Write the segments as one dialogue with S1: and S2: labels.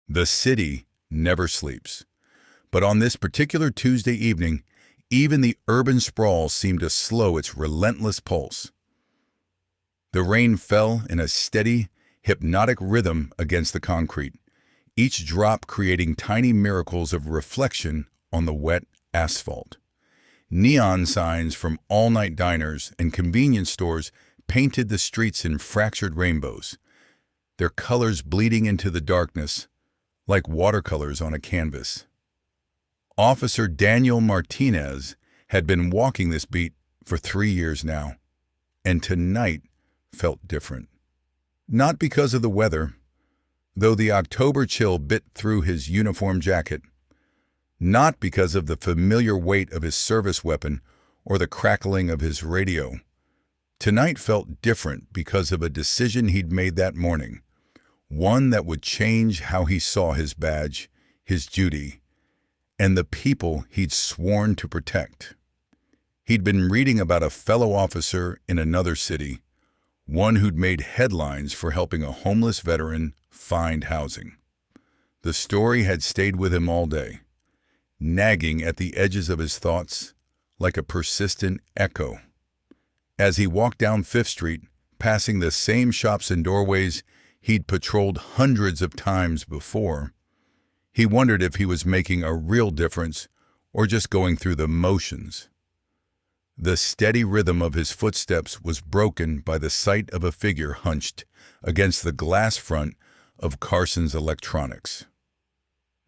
S1: The city never sleeps. But on this particular Tuesday evening, even the urban sprawl seemed to slow its relentless pulse. The rain fell in a steady, hypnotic rhythm against the concrete, each drop creating tiny miracles of reflection on the wet asphalt. Neon signs from all-night diners and convenience stores painted the streets in fractured rainbows, their colors bleeding into the darkness like watercolors on a canvas. Officer Daniel Martinez had been walking this beat for 3 years now, and tonight felt different. Not because of the weather, though the October chill bit through his uniform jacket. Not because of the familiar weight of his service weapon or the crackling of his radio. Tonight felt different because of a decision he'd made that morning, one that would change how he saw his badge, his duty, and the people he'd sworn to protect. He'd been reading about a fellow officer in another city, one who'd made headlines for helping a homeless veteran find housing. The story had stayed with him all day, nagging at the edges of his thoughts like a persistent echo. As he walked down Fifth Street, passing the same shops and doorways he'd patrolled hundreds of times before, he wondered if he was making a real difference or just going through the motions. The steady rhythm of his footsteps was broken by the sight of a figure hunched against the glass front of Carson's Electronics.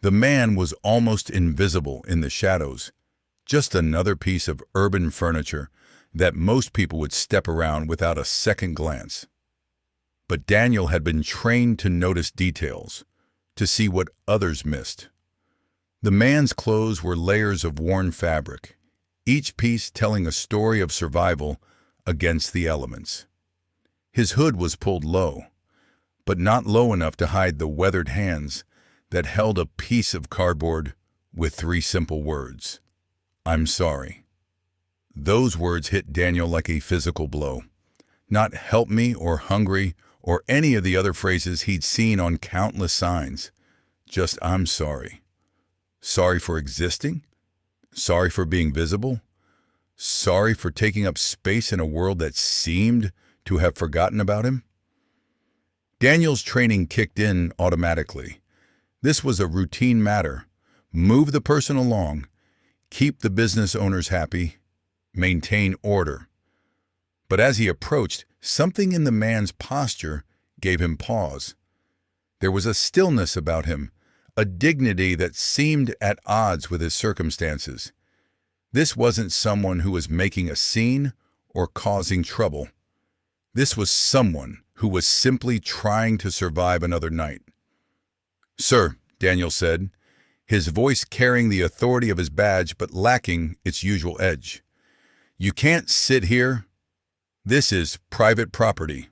S1: The man was almost invisible in the shadows, just another piece of urban furniture that most people would step around without a second glance. But Daniel had been trained to notice details, to see what others missed. The man's clothes were layers of worn fabric, each piece telling a story of survival against the elements. His hood was pulled low, but not low enough to hide the weathered hands that held a piece of cardboard with 3 simple words: "I'm sorry." Those words hit Daniel like a physical blow. Not "help me" or "hungry" or any of the other phrases he'd seen on countless signs. Just "I'm sorry." Sorry for existing? Sorry for being visible? Sorry for taking up space in a world that seemed to have forgotten about him? Daniel's training kicked in automatically. This was a routine matter. Move the person along, keep the business owners happy, maintain order. But as he approached, something in the man's posture gave him pause. There was a stillness about him, a dignity that seemed at odds with his circumstances. This wasn't someone who was making a scene or causing trouble. This was someone who was simply trying to survive another night. "Sir," Daniel said, his voice carrying the authority of his badge but lacking its usual edge. "You can't sit here. This is private property."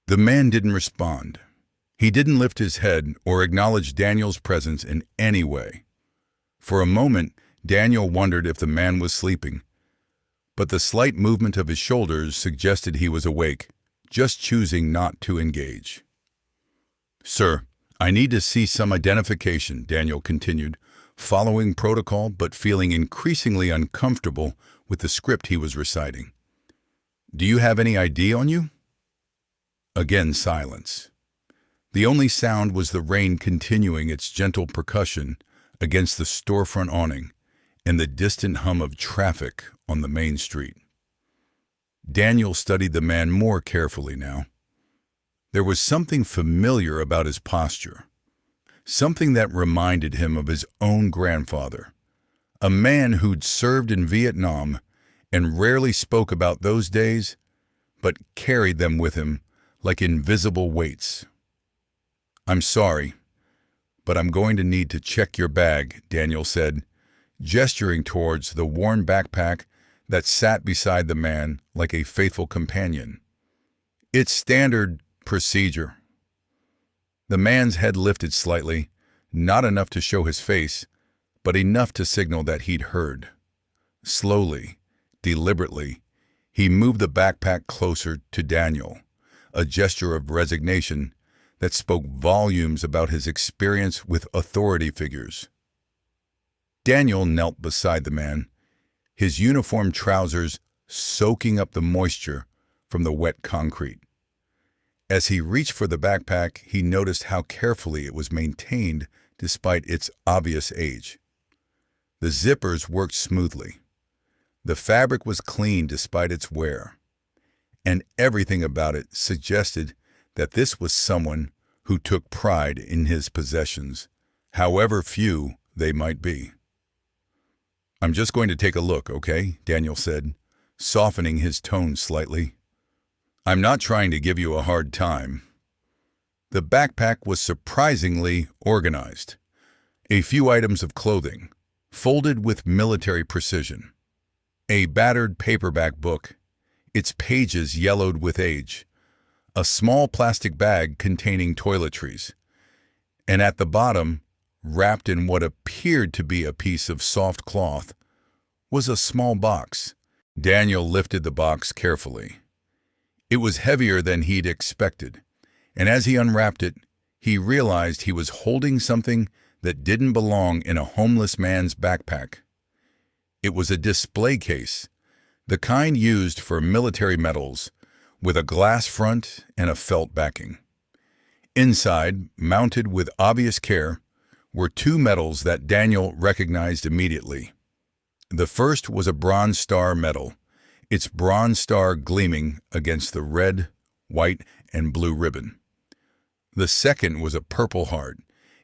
S1: The man didn't respond. He didn't lift his head or acknowledge Daniel's presence in any way. For a moment, Daniel wondered if the man was sleeping, but the slight movement of his shoulders suggested he was awake, just choosing not to engage. "Sir, I need to see some identification," Daniel continued, following protocol but feeling increasingly uncomfortable with the script he was reciting. "Do you have any ID on you?" Again, silence. The only sound was the rain continuing its gentle percussion against the storefront awning and the distant hum of traffic on the main street. Daniel studied the man more carefully now. There was something familiar about his posture, something that reminded him of his own grandfather, a man who'd served in Vietnam and rarely spoke about those days, but carried them with him like invisible weights. "I'm sorry, but I'm going to need to check your bag," Daniel said, gesturing towards the worn backpack that sat beside the man like a faithful companion. "It's standard procedure." The man's head lifted slightly, not enough to show his face, but enough to signal that he'd heard. Slowly, deliberately, he moved the backpack closer to Daniel, a gesture of resignation that spoke volumes about his experience with authority figures. Daniel knelt beside the man, his uniform trousers soaking up the moisture from the wet concrete. As he reached for the backpack, he noticed how carefully it was maintained despite its obvious age. The zippers worked smoothly. The fabric was clean despite its wear, and everything about it suggested that this was someone who took pride in his possessions, however few they might be. "I'm just going to take a look, okay?" Daniel said, softening his tone slightly. "I'm not trying to give you a hard time." The backpack was surprisingly organized. A few items of clothing, folded with military precision. A battered paperback book, its pages yellowed with age. A small plastic bag containing toiletries. And at the bottom, wrapped in what appeared to be a piece of soft cloth, was a small box. Daniel lifted the box carefully. It was heavier than he'd expected, and as he unwrapped it, he realized he was holding something that didn't belong in a homeless man's backpack. It was a display case, the kind used for military medals, with a glass front and a felt backing. Inside, mounted with obvious care, were two medals that Daniel recognized immediately. The first was a Bronze Star medal, its bronze star gleaming against the red, white, and blue ribbon. The second was a Purple Heart,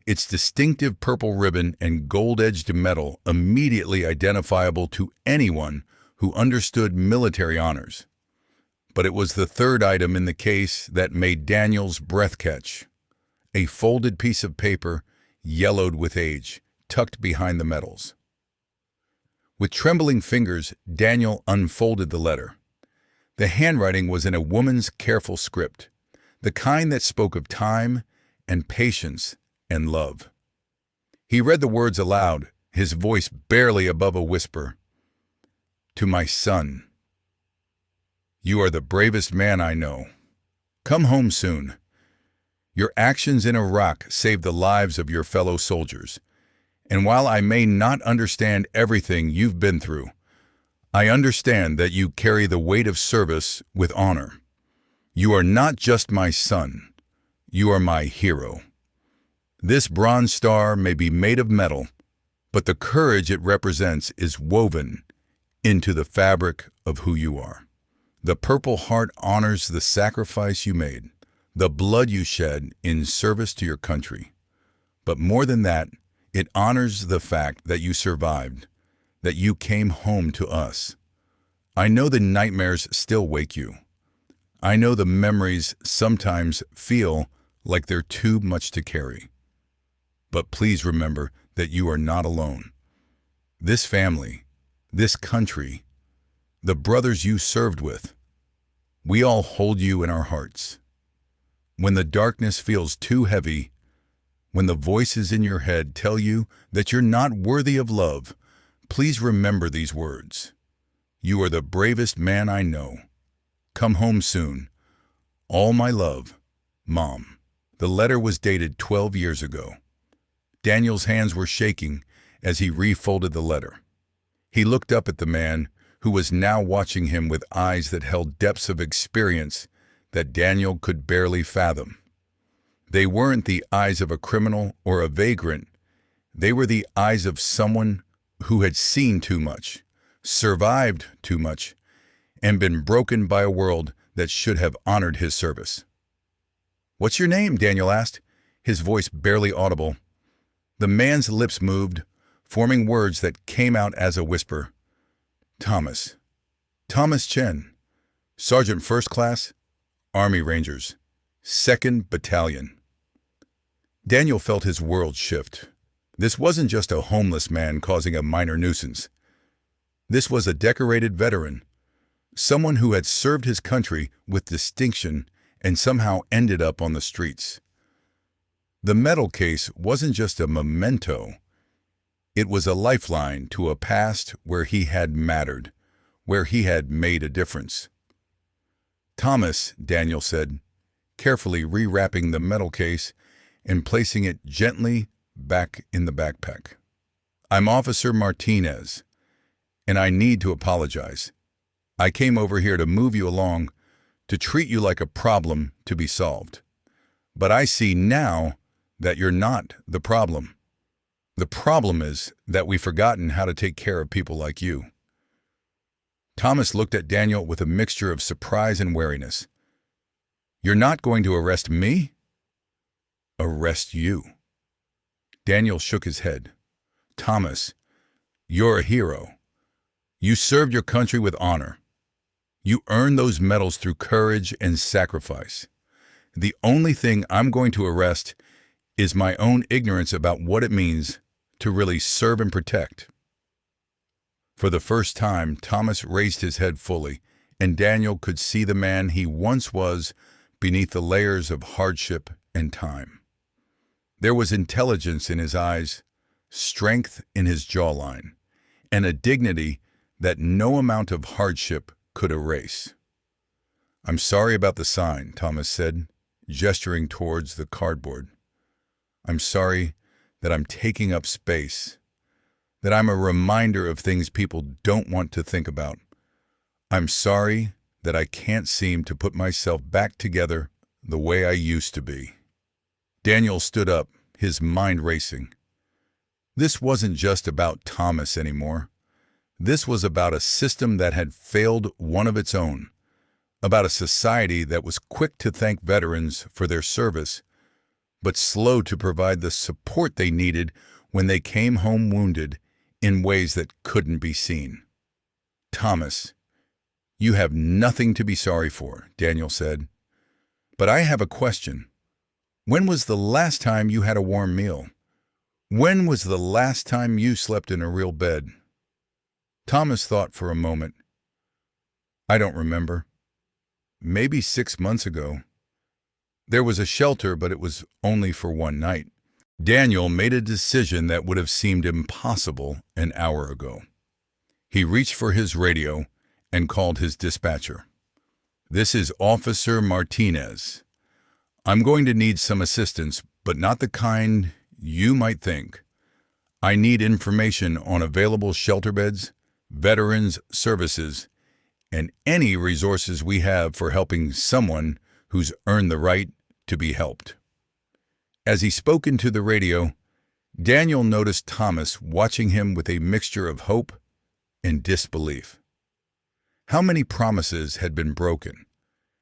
S1: its distinctive purple ribbon and gold-edged medal immediately identifiable to anyone who understood military honors. But it was the third item in the case that made Daniel's breath catch. A folded piece of paper, yellowed with age, tucked behind the medals. With trembling fingers, Daniel unfolded the letter. The handwriting was in a woman's careful script, the kind that spoke of time and patience and love. He read the words aloud, his voice barely above a whisper. "To my son. You are the bravest man I know. Come home soon. Your actions in Iraq saved the lives of your fellow soldiers. And while I may not understand everything you've been through, I understand that you carry the weight of service with honor. You are not just my son. You are my hero. This Bronze Star may be made of metal, but the courage it represents is woven into the fabric of who you are. The Purple Heart honors the sacrifice you made, the blood you shed in service to your country. But more than that, it honors the fact that you survived, that you came home to us. I know the nightmares still wake you. I know the memories sometimes feel like they're too much to carry. But please remember that you are not alone. This family, this country, the brothers you served with, we all hold you in our hearts. When the darkness feels too heavy, when the voices in your head tell you that you're not worthy of love, please remember these words. You are the bravest man I know. Come home soon. All my love, Mom. The letter was dated 12 years ago. Daniel's hands were shaking as he refolded the letter. He looked up at the man who was now watching him with eyes that held depths of experience that Daniel could barely fathom. They weren't the eyes of a criminal or a vagrant. They were the eyes of someone who had seen too much, survived too much, and been broken by a world that should have honored his service. "What's your name?" Daniel asked, his voice barely audible. The man's lips moved, forming words that came out as a whisper. "Thomas. Thomas Chen. Sergeant First Class, Army Rangers, 2nd Battalion." Daniel felt his world shift. This wasn't just a homeless man causing a minor nuisance. This was a decorated veteran, someone who had served his country with distinction and somehow ended up on the streets. The medal case wasn't just a memento. It was a lifeline to a past where he had mattered, where he had made a difference. "Thomas," Daniel said, carefully rewrapping the metal case and placing it gently back in the backpack. "I'm Officer Martinez, and I need to apologize. I came over here to move you along, to treat you like a problem to be solved. But I see now that you're not the problem. The problem is that we've forgotten how to take care of people like you." Thomas looked at Daniel with a mixture of surprise and wariness. "You're not going to arrest me?" "Arrest you." Daniel shook his head. "Thomas, you're a hero. You served your country with honor. You earned those medals through courage and sacrifice. The only thing I'm going to arrest is my own ignorance about what it means to really serve and protect." For the first time, Thomas raised his head fully, and Daniel could see the man he once was beneath the layers of hardship and time. There was intelligence in his eyes, strength in his jawline, and a dignity that no amount of hardship could erase. "I'm sorry about the sign," Thomas said, gesturing towards the cardboard. "I'm sorry that I'm taking up space, that I'm a reminder of things people don't want to think about. I'm sorry that I can't seem to put myself back together the way I used to be." Daniel stood up, his mind racing. This wasn't just about Thomas anymore. This was about a system that had failed one of its own, about a society that was quick to thank veterans for their service, but slow to provide the support they needed when they came home wounded in ways that couldn't be seen. "Thomas, you have nothing to be sorry for," Daniel said. "But I have a question. When was the last time you had a warm meal? When was the last time you slept in a real bed?" Thomas thought for a moment. "I don't remember. Maybe 6 months ago. There was a shelter, but it was only for one night." Daniel made a decision that would have seemed impossible an hour ago. He reached for his radio and called his dispatcher. "This is Officer Martinez. I'm going to need some assistance, but not the kind you might think. I need information on available shelter beds, veterans services, and any resources we have for helping someone who's earned the right to be helped." As he spoke into the radio, Daniel noticed Thomas watching him with a mixture of hope and disbelief. How many promises had been broken?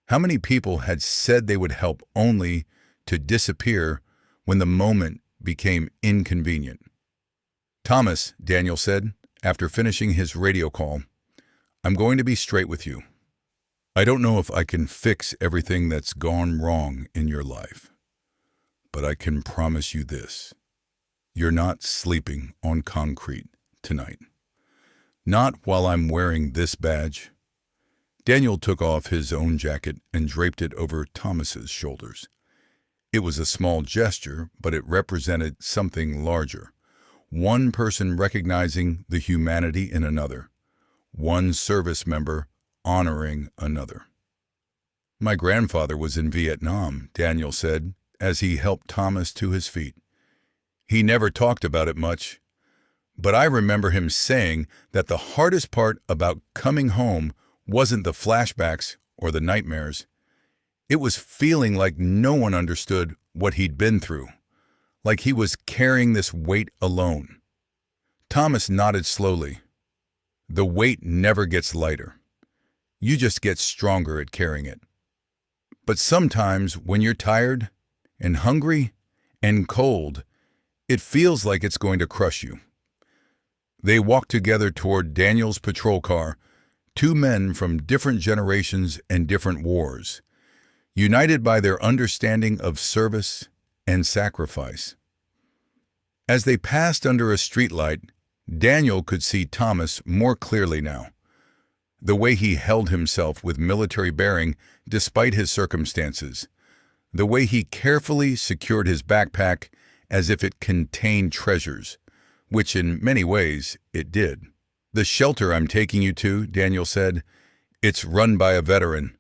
S1: How many people had said they would help only to disappear when the moment became inconvenient? "Thomas," Daniel said, after finishing his radio call, "I'm going to be straight with you. I don't know if I can fix everything that's gone wrong in your life, but I can promise you this. You're not sleeping on concrete tonight. Not while I'm wearing this badge." Daniel took off his own jacket and draped it over Thomas's shoulders. It was a small gesture, but it represented something larger. One person recognizing the humanity in another. One service member honoring another. "My grandfather was in Vietnam," Daniel said, as he helped Thomas to his feet. "He never talked about it much, but I remember him saying that the hardest part about coming home wasn't the flashbacks or the nightmares. It was feeling like no one understood what he'd been through, like he was carrying this weight alone." Thomas nodded slowly. "The weight never gets lighter. You just get stronger at carrying it. But sometimes when you're tired and hungry and cold, it feels like it's going to crush you." They walked together toward Daniel's patrol car, two men from different generations and different wars, united by their understanding of service and sacrifice. As they passed under a streetlight, Daniel could see Thomas more clearly now. The way he held himself with military bearing despite his circumstances. The way he carefully secured his backpack as if it contained treasures, which in many ways it did. "The shelter I'm taking you to," Daniel said, "it's run by a veteran.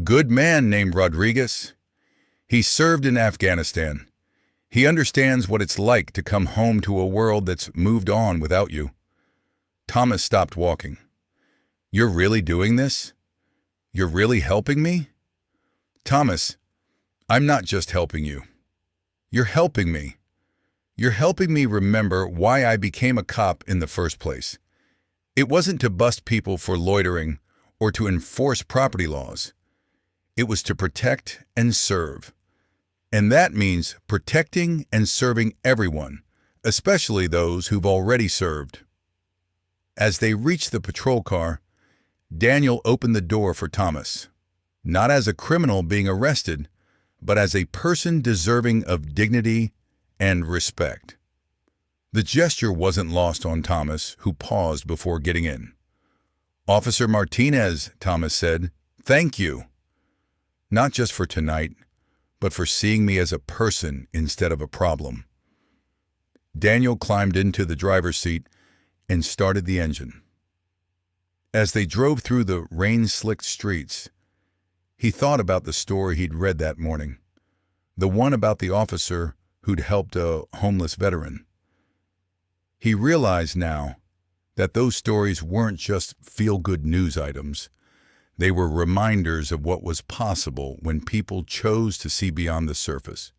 S1: Good man named Rodriguez. He served in Afghanistan. He understands what it's like to come home to a world that's moved on without you. Thomas stopped walking. You're really doing this? You're really helping me? Thomas, I'm not just helping you. You're helping me. You're helping me remember why I became a cop in the first place. It wasn't to bust people for loitering or to enforce property laws. It was to protect and serve. And that means protecting and serving everyone, especially those who've already served. As they reached the patrol car, Daniel opened the door for Thomas, not as a criminal being arrested, but as a person deserving of dignity and respect. The gesture wasn't lost on Thomas, who paused before getting in. "Officer Martinez," Thomas said, "thank you. Not just for tonight, but for seeing me as a person instead of a problem." Daniel climbed into the driver's seat and started the engine. As they drove through the rain-slicked streets, he thought about the story he'd read that morning, the one about the officer who'd helped a homeless veteran. He realized now that those stories weren't just feel-good news items. They were reminders of what was possible when people chose to see beyond the surface,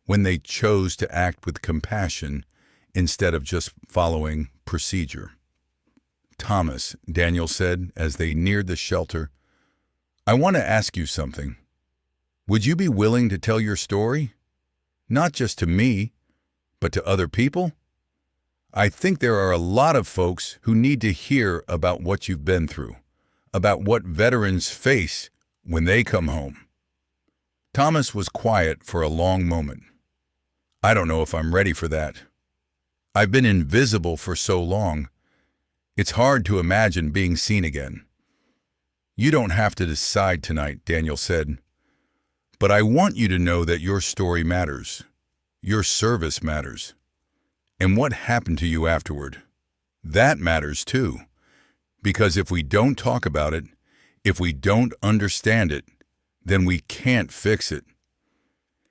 S1: when they chose to act with compassion instead of just following procedure. "Thomas," Daniel said as they neared the shelter, "I want to ask you something. Would you be willing to tell your story? Not just to me, but to other people? I think there are a lot of folks who need to hear about what you've been through, about what veterans face when they come home." Thomas was quiet for a long moment. "I don't know if I'm ready for that. I've been invisible for so long. It's hard to imagine being seen again." "You don't have to decide tonight," Daniel said. "But I want you to know that your story matters. Your service matters. And what happened to you afterward? That matters too. Because if we don't talk about it, if we don't understand it, then we can't fix it."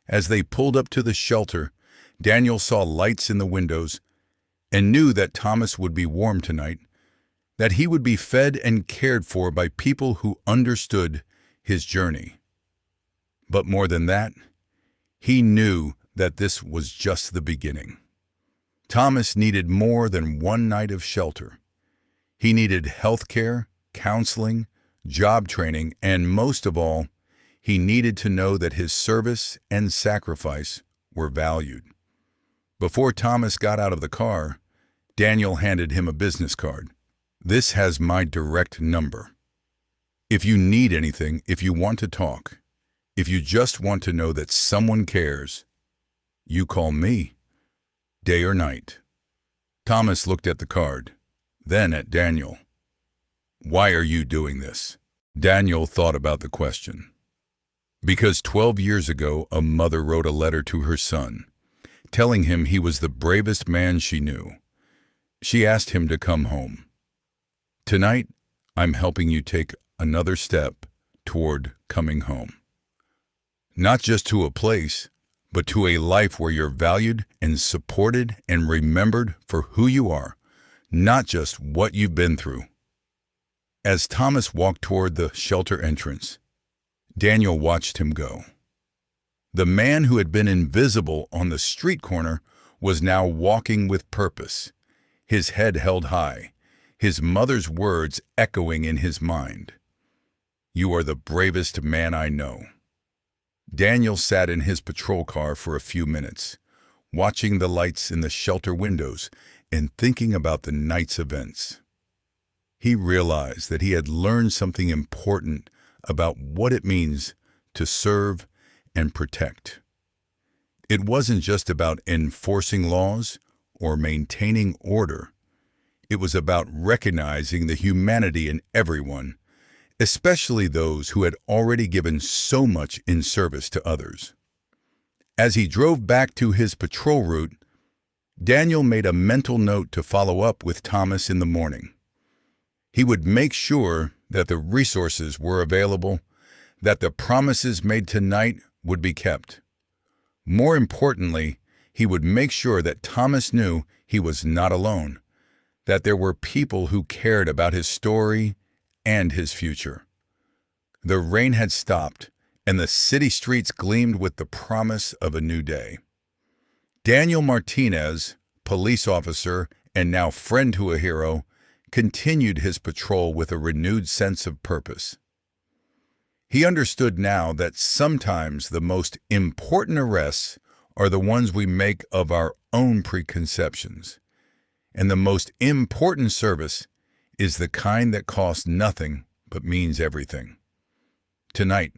S1: As they pulled up to the shelter, Daniel saw lights in the windows and knew that Thomas would be warm tonight, that he would be fed and cared for by people who understood his journey. But more than that, he knew that this was just the beginning. Thomas needed more than one night of shelter. He needed health care, counseling, job training, and most of all, he needed to know that his service and sacrifice were valued. Before Thomas got out of the car, Daniel handed him a business card. "This has my direct number. If you need anything, if you want to talk, if you just want to know that someone cares, you call me, day or night." Thomas looked at the card, then at Daniel. "Why are you doing this?" Daniel thought about the question. Because 12 years ago, a mother wrote a letter to her son, telling him he was the bravest man she knew. She asked him to come home. Tonight, I'm helping you take another step toward coming home. Not just to a place, but to a life where you're valued and supported and remembered for who you are, not just what you've been through. As Thomas walked toward the shelter entrance, Daniel watched him go. The man who had been invisible on the street corner was now walking with purpose, his head held high, his mother's words echoing in his mind. "You are the bravest man I know." Daniel sat in his patrol car for a few minutes, watching the lights in the shelter windows and thinking about the night's events. He realized that he had learned something important about what it means to serve and protect. It wasn't just about enforcing laws or maintaining order. It was about recognizing the humanity in everyone, especially those who had already given so much in service to others. As he drove back to his patrol route, Daniel made a mental note to follow up with Thomas in the morning. He would make sure that the resources were available, that the promises made tonight would be kept. More importantly, he would make sure that Thomas knew he was not alone, that there were people who cared about his story and his future. The rain had stopped, and the city streets gleamed with the promise of a new day. Daniel Martinez, police officer and now friend to a hero, continued his patrol with a renewed sense of purpose. He understood now that sometimes the most important arrests are the ones we make of our own preconceptions, and the most important service is the kind that costs nothing but means everything. Tonight,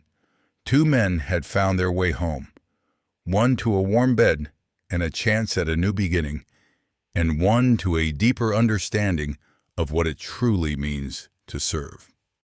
S1: 2 men had found their way home, one to a warm bed and a chance at a new beginning, and one to a deeper understanding of what it truly means to serve.